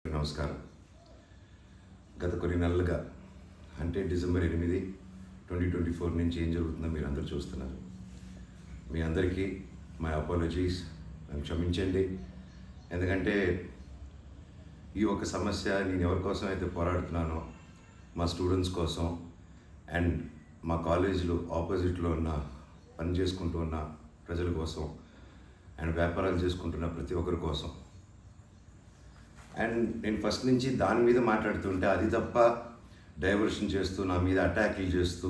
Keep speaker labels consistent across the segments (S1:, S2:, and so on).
S1: నమస్కారం. గత కొన్ని నెలలుగా అంటే డిసెంబర్ 8, 2024 నుంచి ఏం జరుగుతుందో మీరు అందరూ చూస్తున్నారు. మీ అందరికీ మై అపాలజీస్, నన్ను క్షమించండి. ఎందుకంటే ఈ ఒక సమస్య నేను ఎవరి కోసం అయితే పోరాడుతున్నానో మా స్టూడెంట్స్ కోసం అండ్ మా కాలేజీలో ఆపోజిట్లో ఉన్న పని చేసుకుంటూ ఉన్న ప్రజల కోసం అండ్ వ్యాపారాలు చేసుకుంటున్న ప్రతి ఒక్కరి కోసం. అండ్ నేను ఫస్ట్ నుంచి దాని మీద మాట్లాడుతుంటే అది తప్ప డైవర్షన్ చేస్తూ నా మీద అటాక్లు చేస్తూ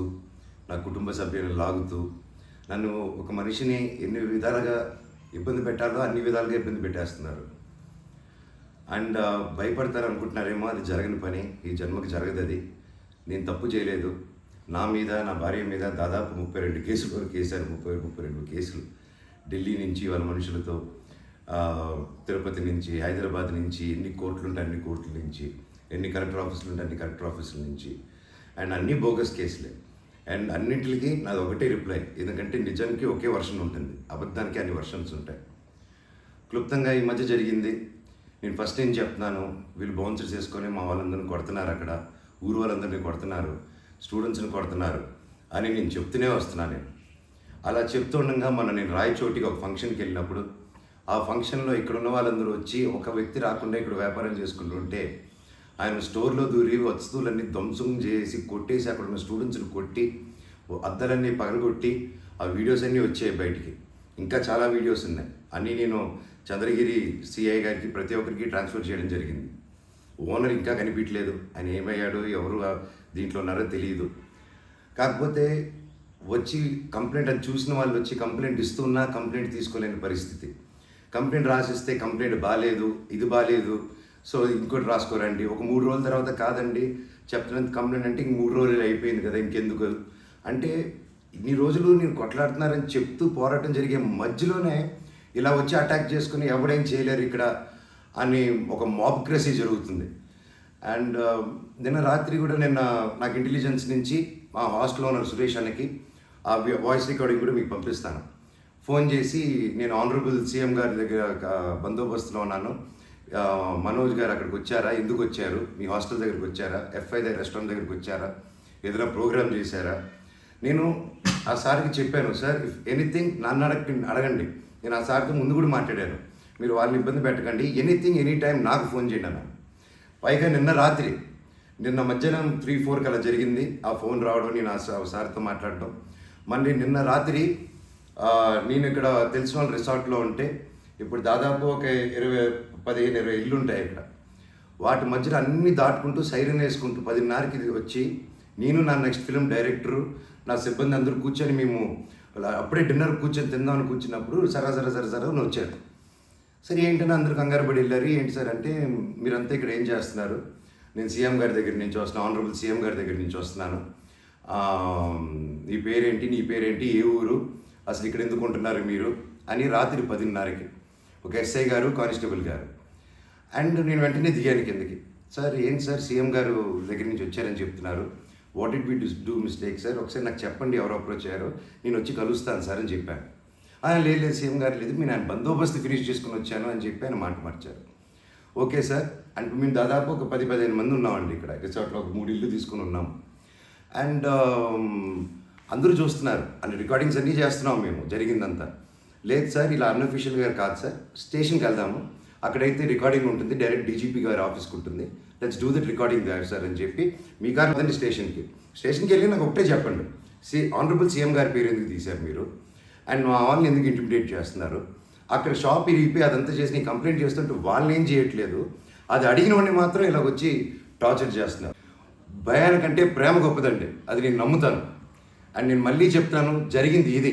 S1: నా కుటుంబ సభ్యులను లాగుతూ నన్ను ఒక మనిషిని ఎన్ని విధాలుగా ఇబ్బంది పెట్టాలో అన్ని విధాలుగా ఇబ్బంది పెట్టేస్తున్నారు. అండ్ భయపడతారు అనుకుంటున్నారేమో, అది జరగని పని, ఈ జన్మకి జరగదు. అది నేను తప్పు చేయలేదు. నా మీద, నా భార్య మీద దాదాపు 32 కేసుల వరకు వేశారు. 32 కేసులు ఢిల్లీ నుంచి వాళ్ళ మనుషులతో, తిరుపతి నుంచి, హైదరాబాద్ నుంచి, ఎన్ని కోర్టులు ఉంటే అన్ని కోర్టుల నుంచి, ఎన్ని కలెక్టర్ ఆఫీసులు ఉంటే అన్ని కలెక్టర్ ఆఫీసుల నుంచి, అండ్ అన్ని బోగస్ కేసులే. అండ్ అన్నింటికి నాది ఒకటే రిప్లై, ఎందుకంటే నిజానికి ఒకే వర్షన్ ఉంటుంది, అబద్ధానికి అన్ని వర్షన్స్ ఉంటాయి. క్లుప్తంగా ఈ మధ్య జరిగింది. నేను ఫస్ట్ ఏం చెప్తున్నాను, వీళ్ళు బౌన్సర్స్ వేసుకొని మా వాళ్ళందరినీ కొడుతున్నారు, అక్కడ ఊరు వాళ్ళందరినీ కొడుతున్నారు, స్టూడెంట్స్ని కొడుతున్నారు అని నేను చెప్తూనే వస్తున్నాను. నేను అలా చెప్తుండగా నేను రాయచోటికి ఒక ఫంక్షన్కి వెళ్ళినప్పుడు ఆ ఫంక్షన్లో ఇక్కడ ఉన్న వాళ్ళందరూ వచ్చి ఒక వ్యక్తి రాకుండా ఇక్కడ వ్యాపారం చేసుకుంటుంటే ఆయన స్టోర్లో దూరి వస్తువులన్నీ ధ్వంసం చేసి కొట్టేసి అక్కడ ఉన్న స్టూడెంట్స్ని కొట్టి అద్దాలన్నీ పగలగొట్టి ఆ వీడియోస్ అన్నీ వచ్చాయి బయటికి. ఇంకా చాలా వీడియోస్ ఉన్నాయి. అన్నీ నేను చంద్రగిరి సిఐ గారికి ప్రతి ఒక్కరికి ట్రాన్స్ఫర్ చేయడం జరిగింది. ఓనర్ ఇంకా కనిపించలేదు, ఆయన ఏమయ్యాడో ఎవరు దీంట్లో ఉన్నారో తెలియదు. కాకపోతే వచ్చి కంప్లైంట్ అది చూసిన వాళ్ళు వచ్చి కంప్లైంట్ ఇస్తున్నా కంప్లైంట్ తీసుకోలేని పరిస్థితి. కంప్లైంట్ రాసిస్తే కంప్లైంట్ బాగాలేదు, ఇది బాగాలేదు, సో ఇంకోటి రాసుకోరండి. ఒక 3 రోజుల తర్వాత కాదండి చెప్తున్నది కంప్లైంట్ అంటే 3 రోజులు అయిపోయింది కదా, ఇంకెందుకు అంటే ఇన్ని రోజులు నేను కొట్లాడుతున్నారని చెప్తూ పోరాటం జరిగే మధ్యలోనే ఇలా వచ్చి అటాక్ చేసుకుని ఎవడేం చేయలేరు ఇక్కడ అని ఒక మాబ్క్రసీ జరుగుతుంది. అండ్ నిన్న రాత్రి కూడా నాకు ఇంటెలిజెన్స్ నుంచి మా హాస్టల్ ఓనర్ సురేష్ అన్నకి ఆ వాయిస్ రికార్డింగ్ కూడా మీకు పంపిస్తాను. ఫోన్ చేసి నేను ఆనరబుల్ సీఎం గారి దగ్గర బందోబస్తులో ఉన్నాను, మనోజ్ గారు అక్కడికి వచ్చారా, ఎందుకు వచ్చారు, మీ హాస్టల్ దగ్గరికి వచ్చారా, ఎఫ్ఐ దగ్గర రెస్టారెంట్ దగ్గరికి వచ్చారా, ఏదైనా ప్రోగ్రామ్ చేశారా. నేను ఆ సార్కి చెప్పాను, సార్ ఇఫ్ ఎనీథింగ్ నన్ను అడగండి. నేను ఆ సార్తో ముందు కూడా మాట్లాడాను, మీరు వాళ్ళని ఇబ్బంది పెట్టకండి, ఎనీథింగ్ ఎనీ టైం నాకు ఫోన్ చేయండి అన్నాను. పైగా నిన్న మధ్యాహ్నం 3-4 అలా జరిగింది ఆ ఫోన్ రావడం, నేను ఆ సార్తో మాట్లాడడం. మళ్ళీ నిన్న రాత్రి నేను ఇక్కడ తెలిసిన వాళ్ళ రిసార్ట్లో ఉంటే ఇప్పుడు దాదాపు ఒక 15-20 ఇల్లు ఉంటాయి ఇక్కడ. వాటి మధ్యలో అన్నీ దాటుకుంటూ సైరన్ వేసుకుంటూ 10:30కి వచ్చి నేను, నా నెక్స్ట్ ఫిలిం డైరెక్టరు, నా సిబ్బంది అందరూ కూర్చొని మేము అప్పుడే డిన్నర్ కూర్చొని తిందామని కూర్చున్నప్పుడు సరే అని వచ్చారు. సరే ఏంటని అందరూ కంగారు పడి వెళ్ళారు. ఏంటి సార్ అంటే, మీరంతా ఇక్కడ ఏం చేస్తున్నారు, నేను సీఎం గారి దగ్గర నుంచి వస్తున్నాను, ఆనరబుల్ సీఎం గారి దగ్గర నుంచి వస్తున్నాను, నీ పేరేంటి, ఏ ఊరు, అసలు ఇక్కడ ఎందుకు ఉంటున్నారు మీరు అని రాత్రి 10:30కి ఒక ఎస్ఐ గారు, కానిస్టేబుల్ గారు. అండ్ నేను వెంటనే దిగాను కిందకి. సార్ ఏంటి సార్ సీఎం గారు దగ్గర నుంచి వచ్చారని చెప్తున్నారు, what did we do mistake sir, ఒకసారి నాకు చెప్పండి ఎవరు అప్రోచ్ అయ్యారో, నేను వచ్చి కలుస్తాను సార్ అని చెప్పాను. లేదు సీఎం గారు లేదు, నేను ఆయన బందోబస్తు ఫినిష్ చేసుకుని వచ్చాను అని చెప్పి ఆయన మాట మార్చారు. ఓకే సార్ అంటే మేము దాదాపు ఒక 10-15 మంది ఉన్నామండి ఇక్కడ రిసార్ట్లో, ఒక 3 ఇల్లు తీసుకుని ఉన్నాం. అండ్ అందరూ చూస్తున్నారు, అన్ని రికార్డింగ్స్ అన్నీ చేస్తున్నాం మేము జరిగిందంతా. లేదు సార్ ఇలా అన్అఫీషియల్గా కాదు సార్, స్టేషన్కి వెళ్దాము, అక్కడైతే రికార్డింగ్ ఉంటుంది, డైరెక్ట్ డీజీపీ గారి ఆఫీస్కి ఉంటుంది, let's do that recording that sir అని చెప్పి మీ కారు వద్దండి స్టేషన్కి వెళ్ళి నాకు ఒకటే చెప్పండి, ఆనరబుల్ సీఎం గారి పేరు ఎందుకు తీశారు మీరు, అండ్ మా వాళ్ళని ఎందుకు ఇంటిమిడేట్ చేస్తున్నారు, అక్కడ షాప్ ఇరిగిపోయి అదంతా చేసి నేను కంప్లైంట్ చేస్తుంటే వాళ్ళని ఏం చేయట్లేదు, అది అడిగిన వాడిని మాత్రం ఇలా వచ్చి టార్చర్ చేస్తున్నారు. భయానికంటే ప్రేమ గొప్పదండి, అది నేను నమ్ముతాను. అండ్ నేను మళ్ళీ చెప్తాను, జరిగింది ఇది.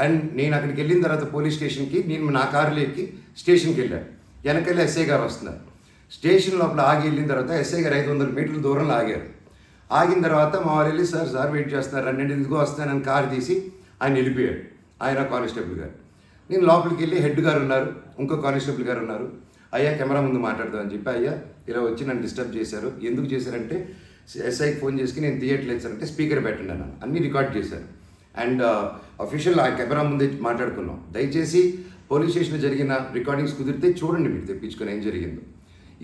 S1: అండ్ నేను అక్కడికి వెళ్ళిన తర్వాత పోలీస్ స్టేషన్కి నేను నా కారులో ఎక్కి స్టేషన్కి వెళ్ళాను. వెనకెళ్ళి ఎస్ఐ గారు వస్తున్నారు. స్టేషన్ లోపల ఆగి వెళ్ళిన తర్వాత ఎస్ఐ గారు 500 మీటర్ల దూరంలో ఆగారు. ఆగిన తర్వాత మా వాళ్ళు వెళ్ళి సార్ వెయిట్ చేస్తున్నారు, 2 ఎందుకు వస్తానని కారు తీసి ఆయన వెళ్ళిపోయాడు, ఆయన కానిస్టేబుల్ గారు. నేను లోపలికి వెళ్ళి హెడ్ గారు ఉన్నారు, ఇంకో కానిస్టేబుల్ గారు ఉన్నారు. అయ్యా కెమెరా ముందు మాట్లాడదామని చెప్పి, అయ్యా ఇలా వచ్చి నన్ను డిస్టర్బ్ చేశారు, ఎందుకు చేశారంటే ఎస్ఐకి ఫోన్ చేసి నేను తీయట్లేదు సార్ అంటే స్పీకర్ పెట్టండి అన్నాను, అన్నీ రికార్డ్ చేశారు. అండ్ అఫీషియల్ ఆ కెమెరా ముందే మాట్లాడుకున్నాం. దయచేసి పోలీస్ స్టేషన్లో జరిగిన రికార్డింగ్స్ కుదిరితే చూడండి, మీరు తెప్పించుకొని ఏం జరిగిందో.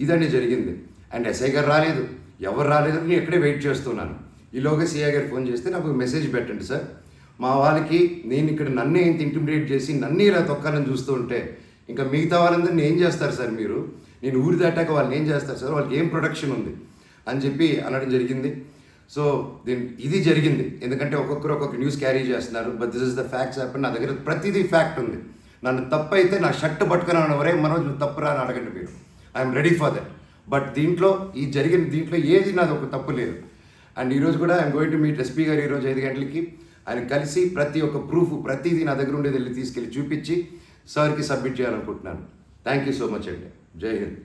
S1: ఇదండి జరిగింది. అండ్ ఎస్ఐ గారు రాలేదు, ఎవరు రాలేదు, నేను ఎక్కడే వెయిట్ చేస్తున్నాను. ఈలోగా సిఐ గారు ఫోన్ చేస్తే నాకు మెసేజ్ పెట్టండి సార్, మా వాళ్ళకి నేను ఇక్కడ నన్నే ఇంత ఇంటిమిడేట్ చేసి నన్నే ఇలా తొక్కాలని చూస్తూ ఉంటే ఇంకా మిగతా వాళ్ళందరినీ ఏం చేస్తారు సార్ మీరు, నేను ఊరి దాటాక వాళ్ళని ఏం చేస్తారు సార్, వాళ్ళకి ఏం ప్రొటెక్షన్ ఉంది అని చెప్పి అనడం జరిగింది. సో ఇది జరిగింది, ఎందుకంటే ఒక్కొక్కరు ఒక్కొక్క న్యూస్ క్యారీ చేస్తున్నారు. But this is the facts happen. నా దగ్గర ప్రతిదీ ఫ్యాక్ట్ ఉంది. నన్ను తప్పు అయితే నా షర్ట్ పట్టుకుని ఎవరే మనోజ్ నువ్వు తప్పురా అని అడగండి మీరు, I'm ready for that. But దీంట్లో దీంట్లో ఏది నాది ఒక తప్పు లేదు. అండ్ ఈరోజు కూడా I'm going to meet SP గారు ఈరోజు 5 గంటలకి. ఆయన కలిసి ప్రతి ఒక్క ప్రూఫ్ ప్రతిదీ నా దగ్గర ఉండేది వెళ్ళి తీసుకెళ్ళి చూపించి సార్కి సబ్మిట్ చేయాలనుకుంటున్నాను. థ్యాంక్ యూ సో మచ్ అండి. జై హింద్.